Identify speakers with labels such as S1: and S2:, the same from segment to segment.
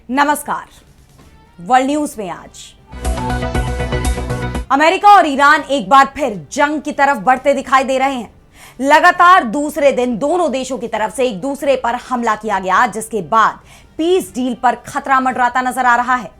S1: नमस्कार। World news में आज अमेरिका और ईरान एक बार फिर जंग की तरफ बढ़ते दिखाई दे रहे हैं। लगातार दूसरे दिन दोनों देशों की तरफ से एक दूसरे पर हमला किया गया, जिसके बाद पीस डील पर खतरा मंडराता नजर आ रहा है।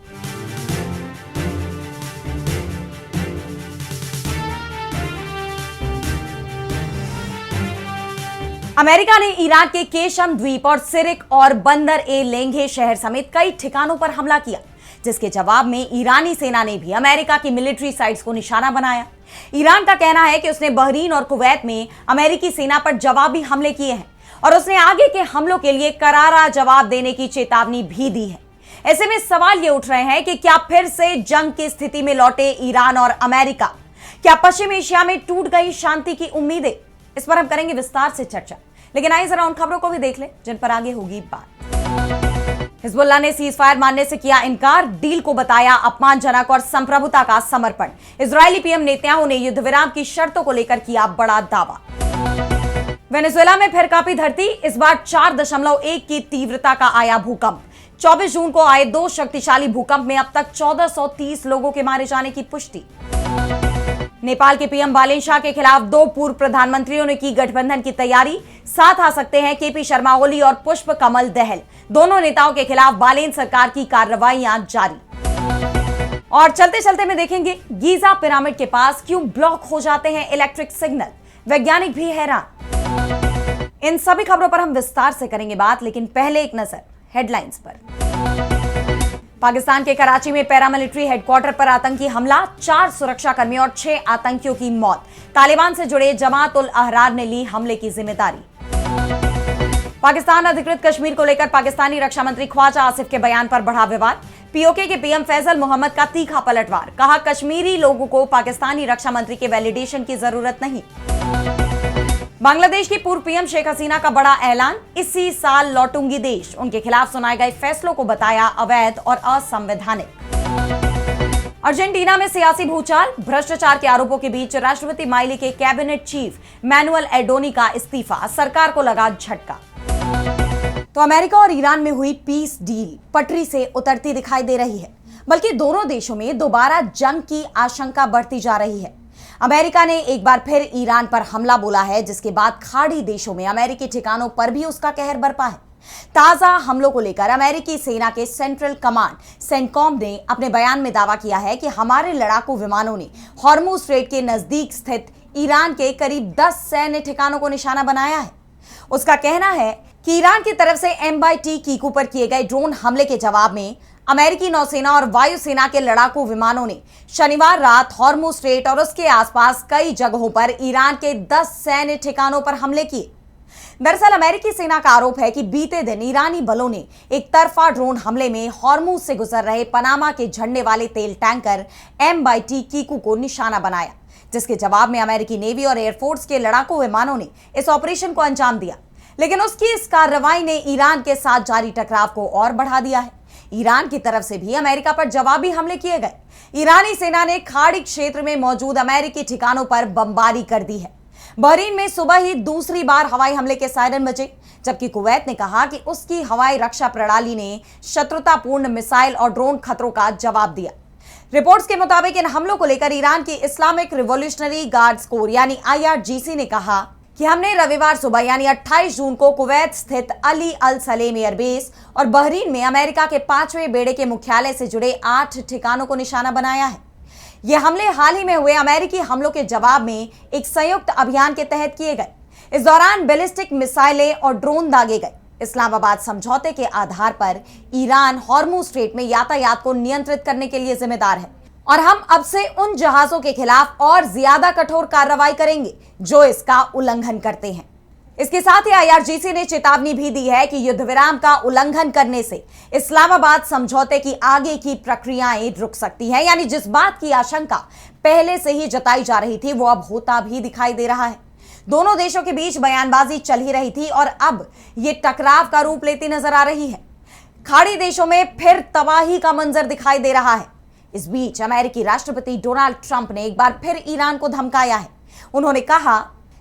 S1: अमेरिका ने ईरान के केशम द्वीप और सिरिक और बंदर ए लेंगे शहर समेत कई ठिकानों पर हमला किया, जिसके जवाब में ईरानी सेना ने भी अमेरिका की मिलिट्री साइट्स को निशाना बनाया। ईरान का कहना है कि उसने बहरीन और कुवैत में अमेरिकी सेना पर जवाबी हमले किए हैं और उसने आगे के हमलों के लिए करारा जवाब देने की चेतावनी भी दी है। ऐसे में सवाल ये उठ रहे हैं कि क्या फिर से जंग की स्थिति में लौटे ईरान और अमेरिका? क्या पश्चिम एशिया में टूट गई शांति की उम्मीदें? इस पर हम करेंगे विस्तार से चर्चा, लेकिन आइए जरा उन खबरों को भी देख लें जिन पर आगे होगी बात। हिजबुल्लाह ने सीज फायर मानने से किया इनकार, डील को बताया अपमानजनक और संप्रभुता का समर्पण। इजरायली पीएम नेतन्याहू ने युद्ध विराम की शर्तों को लेकर किया बड़ा दावा। वेनेजुएला में फिर कांपी धरती, इस बार 4.1 की तीव्रता का आया भूकंप। 24 जून को आए दो शक्तिशाली भूकंप में अब तक 1430 लोगों के मारे जाने की पुष्टि। नेपाल के पीएम बालेन शाह के खिलाफ दो पूर्व प्रधानमंत्रियों ने की गठबंधन की तैयारी। साथ आ सकते हैं केपी शर्मा ओली और पुष्प कमल दहल। दोनों नेताओं के खिलाफ बालेन सरकार की कार्रवाइयां जारी। और चलते चलते में देखेंगे गीजा पिरामिड के पास क्यों ब्लॉक हो जाते हैं इलेक्ट्रिक सिग्नल, वैज्ञानिक भी हैरान। इन सभी खबरों पर हम विस्तार से करेंगे बात, लेकिन पहले एक नजर हेडलाइंस पर। पाकिस्तान के कराची में पैरामिलिट्री हेडक्वार्टर पर आतंकी हमला, 4 सुरक्षाकर्मी और 6 आतंकियों की मौत। तालिबान से जुड़े जमात उल अहरार ने ली हमले की जिम्मेदारी। पाकिस्तान अधिकृत कश्मीर को लेकर पाकिस्तानी रक्षा मंत्री ख्वाजा आसिफ के बयान पर बढ़ा विवाद। पीओके के पीएम फैसल मोहम्मद का तीखा पलटवार, कहा कश्मीरी लोगों को पाकिस्तानी रक्षा मंत्री के वैलिडेशन की जरूरत नहीं। बांग्लादेश की पूर्व पीएम शेख हसीना का बड़ा ऐलान, इसी साल लौटूंगी देश। उनके खिलाफ सुनाए गए फैसलों को बताया अवैध और असंवैधानिक। अर्जेंटीना में सियासी भूचाल, भ्रष्टाचार के आरोपों के बीच राष्ट्रपति माइली के कैबिनेट चीफ मैनुअल एडोनी का इस्तीफा, सरकार को लगा झटका। तो अमेरिका और ईरान में हुई पीस डील पटरी से उतरती दिखाई दे रही है, बल्कि दोनों देशों में दोबारा जंग की आशंका बढ़ती जा रही है। अमेरिका ने एक बार फिर ईरान पर हमला बोला है, जिसके बाद खाड़ी देशों में अमेरिकी ठिकानों पर भी उसका कहर बरपा है। ताजा हमलों को लेकर अमेरिकी सेना के सेंट्रल कमांड सेंटकॉम ने अपने बयान में दावा किया है कि हमारे लड़ाकू विमानों ने हॉर्मुज स्ट्रेट के नजदीक स्थित ईरान के करीब 10 सैन्य ठिकानों को निशाना बनाया है। उसका कहना है कि ईरान की तरफ से MBT कीकू पर किए गए ड्रोन हमले के जवाब में अमेरिकी नौसेना और वायुसेना के लड़ाकू विमानों ने शनिवार रात हॉर्मुज स्ट्रेट और उसके आसपास कई जगहों पर ईरान के 10 सैन्य ठिकानों पर हमले किए। दरअसल अमेरिकी सेना का आरोप है कि बीते दिन ईरानी बलों ने एक तरफा ड्रोन हमले में हॉर्मुज से गुजर रहे पनामा के झंडे वाले तेल टैंकर MBT कीकू को निशाना बनाया, जिसके जवाब में अमेरिकी नेवी और एयरफोर्स के लड़ाकू विमानों ने इस ऑपरेशन को अंजाम दिया। लेकिन उसकी इस कार्रवाई ने ईरान के साथ जारी टकराव को और बढ़ा दिया है। ईरान की तरफ से भी अमेरिका पर जवाबी हमले किए गए। ईरानी सेना ने खाड़ी क्षेत्र में मौजूद अमेरिकी ठिकानों पर बमबारी कर दी है। बहरीन में सुबह ही दूसरी बार हवाई हमले के सायरन बजे, जबकि कुवैत ने कहा कि उसकी हवाई रक्षा प्रणाली ने शत्रुतापूर्ण मिसाइल और ड्रोन खतरों का जवाब दिया। रिपोर्ट्स के मुताबिक इन हमलों को लेकर ईरान की इस्लामिक रिवॉल्यूशनरी गार्ड्स कोर यानी IRGC ने कहा कि हमने रविवार सुबह यानी 28 जून को कुवैत स्थित अली अल सलेम एयरबेस और बहरीन में अमेरिका के 5वें बेड़े के मुख्यालय से जुड़े 8 ठिकानों को निशाना बनाया है। ये हमले हाल ही में हुए अमेरिकी हमलों के जवाब में एक संयुक्त अभियान के तहत किए गए। इस दौरान बैलिस्टिक मिसाइलें और ड्रोन दागे गए। इस्लामाबाद समझौते के आधार पर ईरान हॉर्मुज स्ट्रेट में यातायात को नियंत्रित करने के लिए जिम्मेदार है और हम अब से उन जहाजों के खिलाफ और ज्यादा कठोर कार्रवाई करेंगे जो इसका उल्लंघन करते हैं। इसके साथ ही IRGC ने चेतावनी भी दी है कि युद्ध विराम का उल्लंघन करने से इस्लामाबाद समझौते की आगे की प्रक्रियाएं रुक सकती हैं, यानी जिस बात की आशंका पहले से ही जताई जा रही थी वो अब होता भी दिखाई दे रहा है। दोनों देशों के बीच बयानबाजी चल ही रही थी और अब ये टकराव का रूप लेती नजर आ रही है। खाड़ी देशों में फिर तबाही का मंजर दिखाई दे रहा है। इस बीच अमेरिकी राष्ट्रपति डोनाल्ड ट्रंप ने एक बार फिर ईरान को धमकाया है। उन्होंने कहा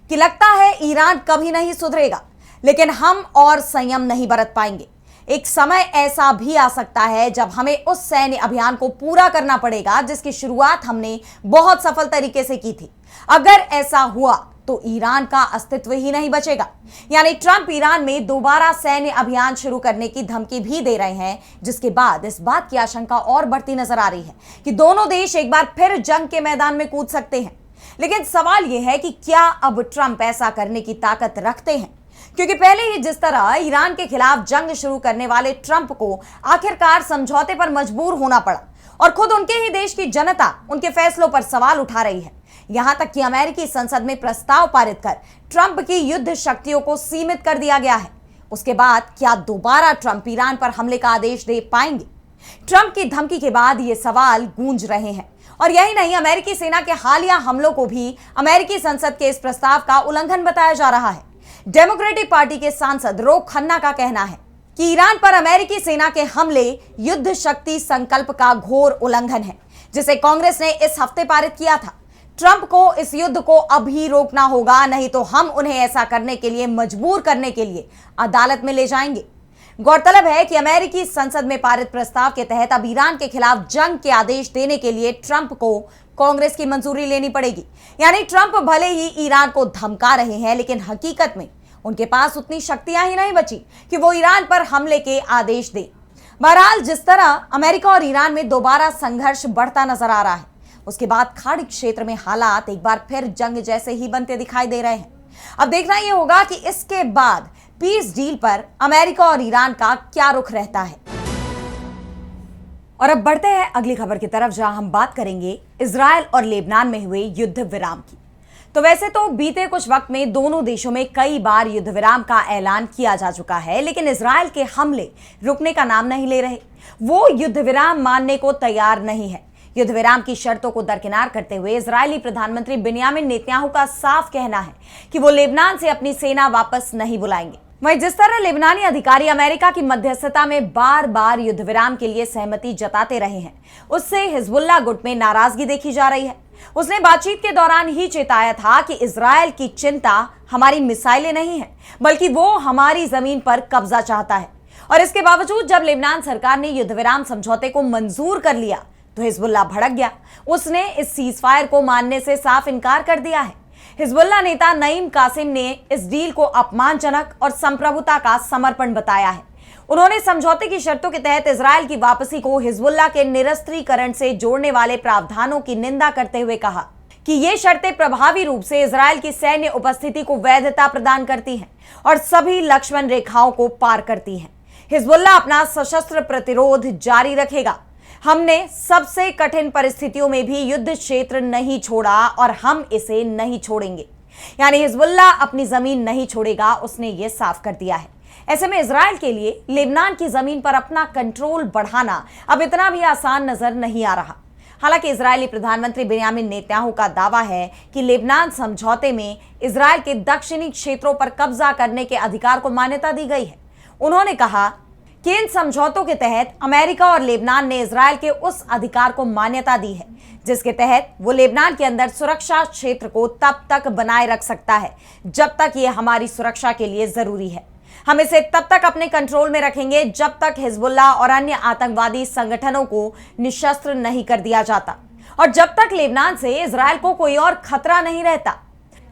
S1: कि लगता है ईरान कभी नहीं सुधरेगा, लेकिन हम और संयम नहीं बरत पाएंगे। एक समय ऐसा भी आ सकता है जब हमें उस सैन्य अभियान को पूरा करना पड़ेगा जिसकी शुरुआत हमने बहुत सफल तरीके से की थी। अगर ऐसा हुआ तो ईरान का अस्तित्व ही नहीं बचेगा। यानी ट्रंप ईरान में दोबारा सैन्य अभियान शुरू करने की धमकी भी दे रहे हैं, जिसके बाद इस बात की आशंका और बढ़ती नजर आ रही है कि दोनों देश एक बार फिर जंग के मैदान में कूद सकते हैं। लेकिन सवाल यह है कि क्या अब ट्रंप ऐसा करने की ताकत रखते हैं? क्योंकि पहले ही जिस तरह ईरान के खिलाफ जंग शुरू करने वाले ट्रंप को आखिरकार समझौते पर मजबूर होना पड़ा और खुद उनके ही देश की जनता उनके फैसलों पर सवाल उठा रही है। यहां तक कि अमेरिकी संसद में प्रस्ताव पारित कर ट्रंप की युद्ध शक्तियों को सीमित कर दिया गया है। उसके बाद क्या दोबारा ट्रंप ईरान पर हमले का आदेश दे पाएंगे? ट्रंप की धमकी के बाद ये सवाल गूंज रहे हैं। और यही नहीं, अमेरिकी सेना के हालिया हमलों को भी अमेरिकी संसद के इस प्रस्ताव का उल्लंघन बताया जा रहा है। डेमोक्रेटिक पार्टी के सांसद रो खन्ना का कहना है कि ईरान पर अमेरिकी सेना के हमले युद्ध शक्ति संकल्प का घोर उल्लंघन है, जिसे कांग्रेस ने इस हफ्ते पारित किया था। ट्रंप को इस युद्ध को अभी रोकना होगा, नहीं तो हम उन्हें ऐसा करने के लिए मजबूर करने के लिए अदालत में ले जाएंगे। गौरतलब है कि अमेरिकी संसद में पारित प्रस्ताव के तहत अब ईरान के खिलाफ जंग के आदेश देने के लिए ट्रंप को कांग्रेस की मंजूरी लेनी पड़ेगी। यानी ट्रंप भले ही ईरान को धमका रहे हैं, लेकिन हकीकत में उनके पास उतनी शक्तियां ही नहीं बची कि वो ईरान पर हमले के आदेश दें। बहरहाल, जिस तरह अमेरिका और ईरान में दोबारा संघर्ष बढ़ता नजर आ रहा है, उसके बाद खाड़ी क्षेत्र में हालात एक बार फिर जंग जैसे ही बनते दिखाई दे रहे हैं। अब देखना यह होगा कि इसके बाद पीस डील पर अमेरिका और ईरान का क्या रुख रहता है। और अब बढ़ते हैं अगली खबर की तरफ, जहां हम बात करेंगे इजरायल और लेबनान में हुए युद्ध विराम की। तो वैसे तो बीते कुछ वक्त में दोनों देशों में कई बार युद्ध विराम का ऐलान किया जा चुका है, लेकिन इजरायल के हमले रुकने का नाम नहीं ले रहे। वो युद्ध विराम मानने को तैयार नहीं है। युद्ध विराम की शर्तों को दरकिनार करते हुए इजरायली प्रधानमंत्री बिन्यामिन नेतन्याहू का साफ कहना है कि वो लेबनान से अपनी सेना वापस नहीं बुलाएंगे। वहीं जिस तरह लेबनानी अधिकारी अमेरिका की मध्यस्थता में बार बार युद्ध विराम के लिए सहमति जताते रहे हैं, उससे हिजबुल्लाह गुट में नाराजगी देखी जा रही है। उसने बातचीत के दौरान ही चेताया था कि इजरायल की चिंता हमारी मिसाइलें नहीं है, बल्कि वो हमारी जमीन पर कब्जा चाहता है। और इसके बावजूद जब लेबनान सरकार ने युद्ध विराम समझौते को मंजूर कर लिया तो हिजबुल्लाह भड़क गया। उसने इस सीजफायर को मानने से साफ इनकार कर दिया है। हिजबुल्लाह नेता नईम कासिम ने इस डील को अपमानजनक और संप्रभुता का समर्पण बताया है। उन्होंने समझौते की शर्तों के तहत इजरायल की वापसी को हिजबुल्लाह के निरस्त्रीकरण से जोड़ने वाले प्रावधानों की निंदा करते हुए कहा कि ये शर्तें प्रभावी रूप से इजरायल की सैन्य उपस्थिति को वैधता प्रदान करती हैं और सभी लक्ष्मण रेखाओं को पार करती हैं। हिजबुल्लाह अपना सशस्त्र प्रतिरोध जारी रखेगा। हमने सबसे कठिन परिस्थितियों में भी युद्ध क्षेत्र नहीं छोड़ा और हम इसे नहीं छोड़ेंगे। यानी हिजबुल्लाह अपनी जमीन नहीं छोड़ेगा, उसने ये साफ कर दिया है। ऐसे में इजरायल के लिए लेबनान की जमीन पर अपना कंट्रोल बढ़ाना अब इतना भी आसान नजर नहीं आ रहा। हालांकि इजरायली प्रधानमंत्री बिन्यामिन नेतन्याहू का दावा है कि लेबनान समझौते में इजरायल के दक्षिणी क्षेत्रों पर कब्जा करने के अधिकार को मान्यता दी गई है। उन्होंने कहा कि इन समझौतों के तहत अमेरिका और लेबनान ने इजरायल के उस अधिकार को मान्यता दी है जिसके तहत वो लेबनान के अंदर सुरक्षा क्षेत्र को तब तक बनाए रख सकता है जब तक ये हमारी सुरक्षा के लिए जरूरी है। हम इसे तब तक अपने कंट्रोल में रखेंगे जब तक हिजबुल्लाह और अन्य आतंकवादी संगठनों को निशस्त्र नहीं कर दिया जाता और जब तक लेबनान से इजरायल को कोई और खतरा नहीं रहता।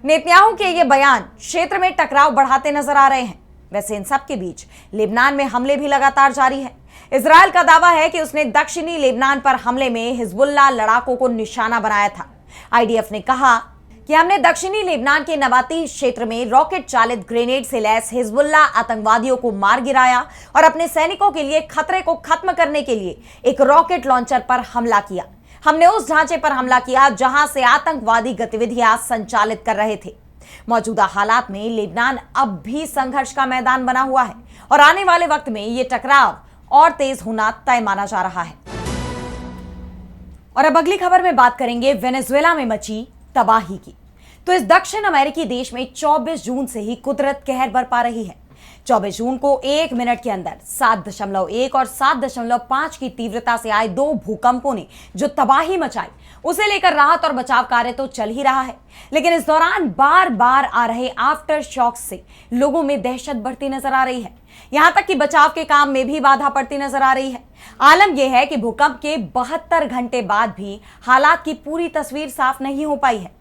S1: नेतन्याहू के ये बयान क्षेत्र में टकराव बढ़ाते नजर आ रहे हैं। वैसे इन सब के बीच लेबनान में हमले भी लगातार जारी है। इजरायल का दावा है कि उसने दक्षिणी लेबनान पर हमले में हिजबुल्लाह लड़ाकों को निशाना बनाया था। आईडीएफ ने कहा कि हमने दक्षिणी लेबनान के नबाती क्षेत्र में रॉकेट चालित ग्रेनेड से लैस हिजबुल्लाह आतंकवादियों को मार गिराया और अपने सैनिकों के लिए खतरे को खत्म करने के लिए एक रॉकेट लॉन्चर पर हमला किया। हमने उस ढांचे पर हमला किया जहां से आतंकवादी गतिविधियां संचालित कर रहे थे। मौजूदा हालात में लेबनान अब भी संघर्ष का मैदान बना हुआ है और आने वाले वक्त में यह टकराव और तेज होना तय माना जा रहा है। और अब अगली खबर में बात करेंगे वेनेजुएला में मची तबाही की। तो इस दक्षिण अमेरिकी देश में 24 जून से ही कुदरत कहर बरपा रही है। 24 जून को 1 मिनट के अंदर 7.1 और 7.5 की तीव्रता से आए 2 भूकंपों ने जो तबाही मचाई उसे लेकर राहत और बचाव कार्य तो चल ही रहा है, लेकिन इस दौरान बार बार आ रहे आफ्टर शॉक्स से लोगों में दहशत बढ़ती नजर आ रही है। यहां तक कि बचाव के काम में भी बाधा पड़ती नजर आ रही है। आलम यह है कि भूकंप के 72 घंटे बाद भी हालात की पूरी तस्वीर साफ नहीं हो पाई है।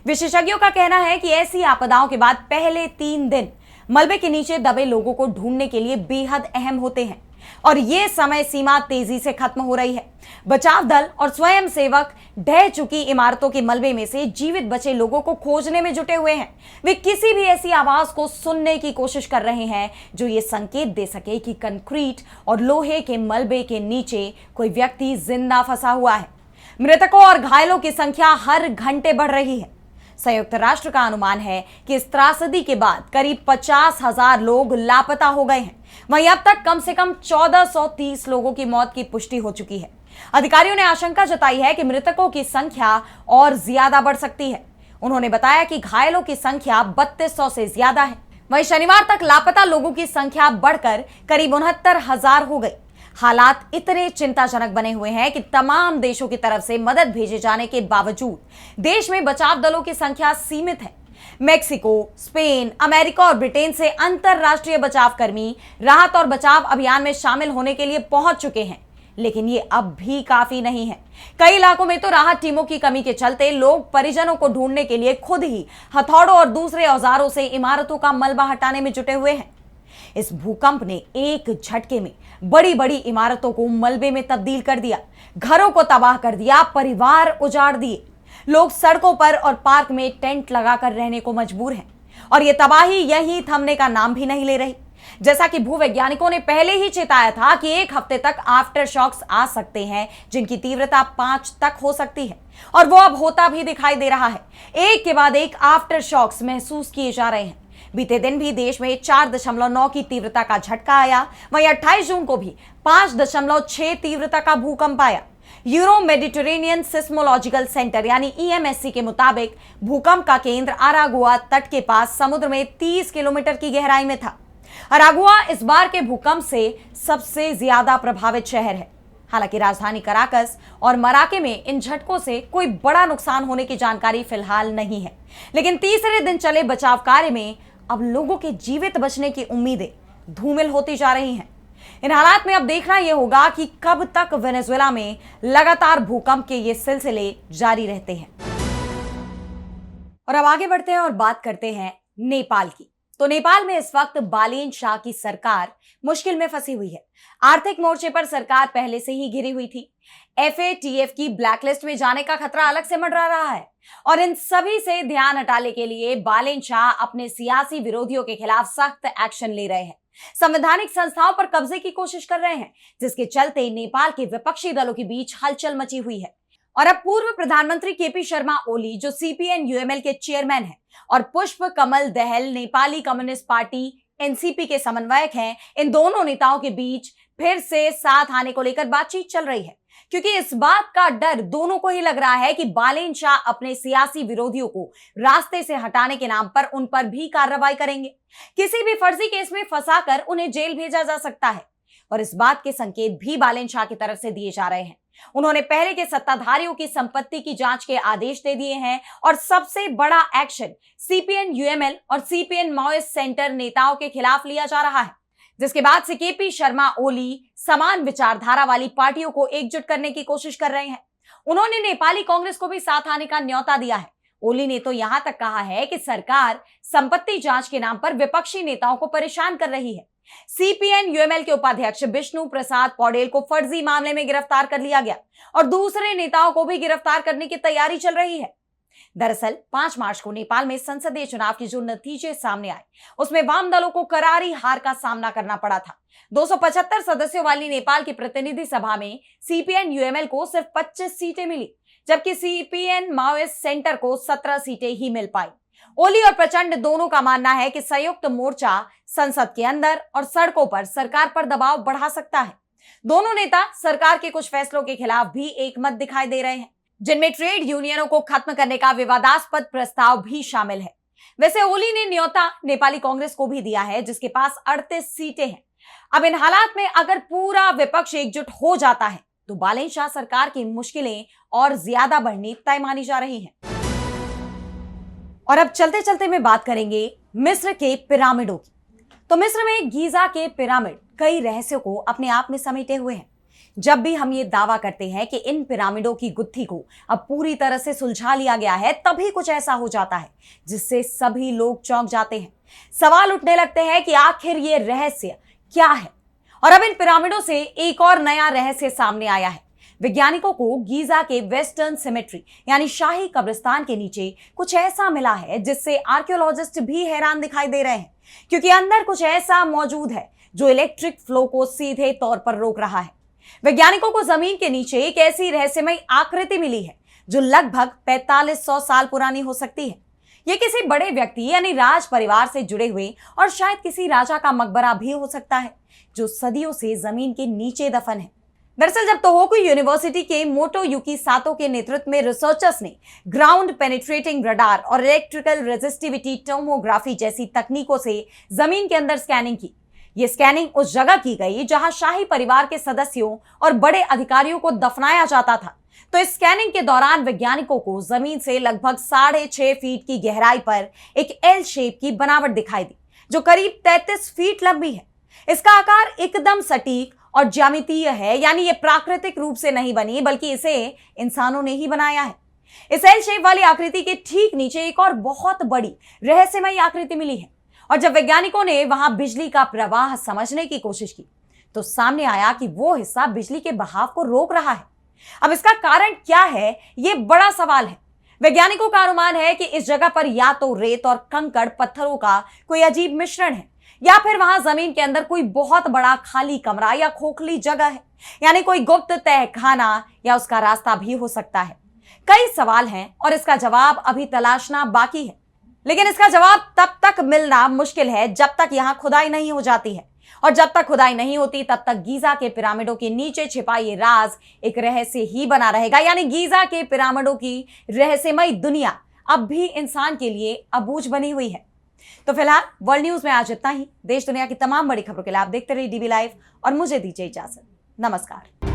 S1: विशेषज्ञों का कहना है कि ऐसी आपदाओं के बाद पहले 3 दिन मलबे के नीचे दबे लोगों को ढूंढने के लिए बेहद अहम होते हैं और ये समय सीमा तेजी से खत्म हो रही है। बचाव दल और स्वयं सेवक ढह चुकी इमारतों के मलबे में से जीवित बचे लोगों को खोजने में जुटे हुए हैं। वे किसी भी ऐसी आवाज को सुनने की कोशिश कर रहे हैं जो ये संकेत दे सके कि कंक्रीट और लोहे के मलबे के नीचे कोई व्यक्ति जिंदा फंसा हुआ है। मृतकों और घायलों की संख्या हर घंटे बढ़ रही है। संयुक्त राष्ट्र का अनुमान है कि इस त्रासदी के बाद करीब 50,000 लोग लापता हो गए हैं। वहीं अब तक कम से कम 1430 लोगों की मौत की पुष्टि हो चुकी है। अधिकारियों ने आशंका जताई है कि मृतकों की संख्या और ज्यादा बढ़ सकती है। उन्होंने बताया कि घायलों की संख्या 3200 से ज्यादा है। वहीं शनिवार तक लापता लोगों की संख्या बढ़कर करीब 69,000 हो गई। हालात इतने चिंताजनक बने हुए हैं कि तमाम देशों की तरफ से मदद भेजे जाने के बावजूद देश में बचाव दलों की संख्या सीमित है। मेक्सिको, स्पेन, अमेरिका और ब्रिटेन से अंतरराष्ट्रीय बचाव कर्मी राहत और बचाव अभियान में शामिल होने के लिए पहुंच चुके हैं, लेकिन ये अब भी काफी नहीं है। कई इलाकों में तो राहत टीमों की कमी के चलते लोग परिजनों को ढूंढने के लिए खुद ही हथौड़ों और दूसरे औजारों से इमारतों का मलबा हटाने में जुटे हुए हैं। इस भूकंप ने एक झटके में बड़ी बड़ी इमारतों को मलबे में तब्दील कर दिया, घरों को तबाह कर दिया, परिवार उजाड़ दिए। लोग सड़कों पर और पार्क में टेंट लगाकर रहने को मजबूर हैं और ये तबाही यहीं थमने का नाम भी नहीं ले रही। जैसा कि भूवैज्ञानिकों ने पहले ही चेताया था कि एक हफ्ते तक आफ्टर शॉक्स आ सकते हैं जिनकी तीव्रता 5 तक हो सकती है और वो अब होता भी दिखाई दे रहा है। एक के बाद एक आफ्टर शॉक्स महसूस किए जा रहे हैं। बीते दिन भी देश में 4.9 की तीव्रता का झटका आया। वहीं 28 जून को भी 5.6 तीव्रता का भूकंप आया। यूरो मेडिटेरेनियन सिस्मोलॉजिकल सेंटर यानी EMSC के मुताबिक भूकंप का केंद्र अरागुआ तट के पास समुद्र में 30 किलोमीटर की गहराई में था। अरागुआ इस बार के भूकंप से सबसे ज्यादा प्रभावित शहर है। हालांकि राजधानी कराकस और मराके में इन झटकों से कोई बड़ा नुकसान होने की जानकारी फिलहाल नहीं है, लेकिन तीसरे दिन चले बचाव कार्य में अब लोगों के जीवित बचने की उम्मीदें धूमिल होती जा रही हैं। इन हालात में अब देखना यह होगा कि कब तक वेनेजुएला में लगातार भूकंप के ये सिलसिले जारी रहते हैं। और अब आगे बढ़ते हैं और बात करते हैं नेपाल की। तो नेपाल में इस वक्त बालेन शाह की सरकार मुश्किल में फंसी हुई है। आर्थिक मोर्चे पर सरकार पहले से ही घिरी हुई थी। FATF की ब्लैकलिस्ट में जाने का खतरा अलग से मंडरा रहा है और इन सभी से ध्यान हटाने के लिए बालेन शाह अपने सियासी विरोधियों के खिलाफ सख्त एक्शन ले रहे हैं। संवैधानिक संस्थाओं पर कब्जे की कोशिश कर रहे हैं, जिसके चलते नेपाल के विपक्षी दलों के बीच हलचल मची हुई है। और अब पूर्व प्रधानमंत्री KP शर्मा ओली जो CPN-UML के चेयरमैन हैं और पुष्प Kamal Dahal Nepali communist party NCP के समन्वयक हैं, इन दोनों नेताओं के बीच फिर से साथ आने को लेकर बातचीत चल रही है, क्योंकि इस बात का डर दोनों को ही लग रहा है कि बालेन शाह अपने सियासी विरोधियों को रास्ते से हटाने के नाम पर उन पर भी कार्रवाई करेंगे। किसी भी फर्जी केस में फंसाकर उन्हें जेल भेजा जा सकता है और इस बात के संकेत भी बालेन शाह की तरफ से दिए जा रहे हैं। उन्होंने पहले के सत्ताधारियों की संपत्ति की जांच के आदेश दे दिए हैं और सबसे बड़ा एक्शन CPN-UML और CPN माओइस्ट सेंटर नेताओं के खिलाफ लिया जा रहा है, जिसके बाद से KP शर्मा ओली समान विचारधारा वाली पार्टियों को एकजुट करने की कोशिश कर रहे हैं। उन्होंने नेपाली कांग्रेस को भी साथ आने का न्योता दिया है। ओली ने तो यहां तक कहा है कि सरकार संपत्ति जांच के नाम पर विपक्षी नेताओं को परेशान कर रही है। CPN-UML के उपाध्यक्ष विष्णु प्रसाद पौडेल को फर्जी मामले में गिरफ्तार कर लिया गया और दूसरे नेताओं को भी गिरफ्तार करने की तैयारी चल रही है। दरअसल 5 मार्च को नेपाल में संसदीय चुनाव के जो नतीजे सामने आए, उसमें वाम दलों को करारी हार का सामना करना पड़ा था। 275 सदस्यों वाली नेपाल की प्रतिनिधि सभा में CPN-UML को सिर्फ 25 सीटें मिली, जबकि CPN माओइस्ट सेंटर को 17 सीटें ही मिल पाई। ओली और प्रचंड दोनों का मानना है कि संयुक्त मोर्चा संसद के अंदर और सड़कों पर सरकार पर दबाव बढ़ा सकता है। दोनों नेता सरकार के कुछ फैसलों के खिलाफ भी एकमत दिखाई दे रहे हैं, जिनमें ट्रेड यूनियनों को खत्म करने का विवादास्पद प्रस्ताव भी शामिल है। वैसे ओली ने न्योता नेपाली कांग्रेस को भी दिया है, जिसके पास 38 सीटें हैं। अब इन हालात में अगर पूरा विपक्ष एकजुट हो जाता है तो बालेन शाह सरकार की मुश्किलें और ज्यादा बढ़नी तय मानी जा रही हैं। और अब चलते चलते में बात करेंगे मिस्र के पिरामिडों की। तो मिस्र में गीजा के पिरामिड कई रहस्यों को अपने आप में समेटे हुए हैं। जब भी हम ये दावा करते हैं कि इन पिरामिडों की गुत्थी को अब पूरी तरह से सुलझा लिया गया है, तभी कुछ ऐसा हो जाता है जिससे सभी लोग चौंक जाते हैं। सवाल उठने लगते हैं कि आखिर ये रहस्य क्या है। और अब इन पिरामिडों से एक और नया रहस्य सामने आया है। वैज्ञानिकों को गीजा के वेस्टर्न सिमेट्री यानी शाही कब्रिस्तान के नीचे कुछ ऐसा मिला है जिससे आर्कियोलॉजिस्ट भी हैरान दिखाई दे रहे हैं, क्योंकि अंदर कुछ ऐसा मौजूद है जो इलेक्ट्रिक फ्लो को सीधे तौर पर रोक रहा है। वैज्ञानिकों को जमीन के नीचे एक ऐसी रहस्यमयी आकृति मिली है जो लगभग 4500 साल पुरानी हो सकती है। यह किसी बड़े व्यक्ति यानी राज परिवार से जुड़े हुए और शायद किसी राजा का मकबरा भी हो सकता है जो सदियों से जमीन के नीचे दफन है। दरअसल जब तोहोकू यूनिवर्सिटी के मोटोयुकी सातो के नेतृत्व में रिसर्चर्स ने ग्राउंड पेनिट्रेटिंग रडार और इलेक्ट्रिकल रेजिस्टिविटी टोमोग्राफी जैसी तकनीकों से जमीन के अंदर स्कैनिंग की, ये स्कैनिंग उस जगह की गई जहां शाही परिवार के सदस्यों और बड़े अधिकारियों को दफनाया जाता था। तो इस स्कैनिंग के दौरान वैज्ञानिकों को जमीन से लगभग 6.5 फीट की गहराई पर एक एल शेप की बनावट दिखाई दी, जो करीब 33 फीट लंबी है। इसका आकार एकदम सटीक और ज्यामितीय है, यानी ये प्राकृतिक रूप से नहीं बनी बल्कि इसे इंसानों ने ही बनाया है। इस एल शेप वाली आकृति के ठीक नीचे एक और बहुत बड़ी रहस्यमयी आकृति मिली है, और जब वैज्ञानिकों ने वहां बिजली का प्रवाह समझने की कोशिश की तो सामने आया कि वो हिस्सा बिजली के बहाव को रोक रहा है। अब इसका कारण क्या है, ये बड़ा सवाल है। वैज्ञानिकों का अनुमान है कि इस जगह पर या तो रेत और कंकड़ पत्थरों का कोई अजीब मिश्रण है, या फिर वहां जमीन के अंदर कोई बहुत बड़ा खाली कमरा या खोखली जगह है, यानी कोई गुप्त तहखाना या उसका रास्ता भी हो सकता है। कई सवाल हैं और इसका जवाब अभी तलाशना बाकी है, लेकिन इसका जवाब तब तक मिलना मुश्किल है जब तक यहां खुदाई नहीं हो जाती है, और जब तक खुदाई नहीं होती तब तक गीजा के पिरामिडों के नीचे छिपा ये राज एक रहस्य ही बना रहेगा। यानी गीजा के पिरामिडों की रहस्यमयी दुनिया अब भी इंसान के लिए अबूझ बनी हुई है। तो फिलहाल वर्ल्ड न्यूज में आज इतना ही। देश दुनिया की तमाम बड़ी खबरों के लिए आप देखते रहिए डीबी लाइव और मुझे दीजिए इजाजत। नमस्कार।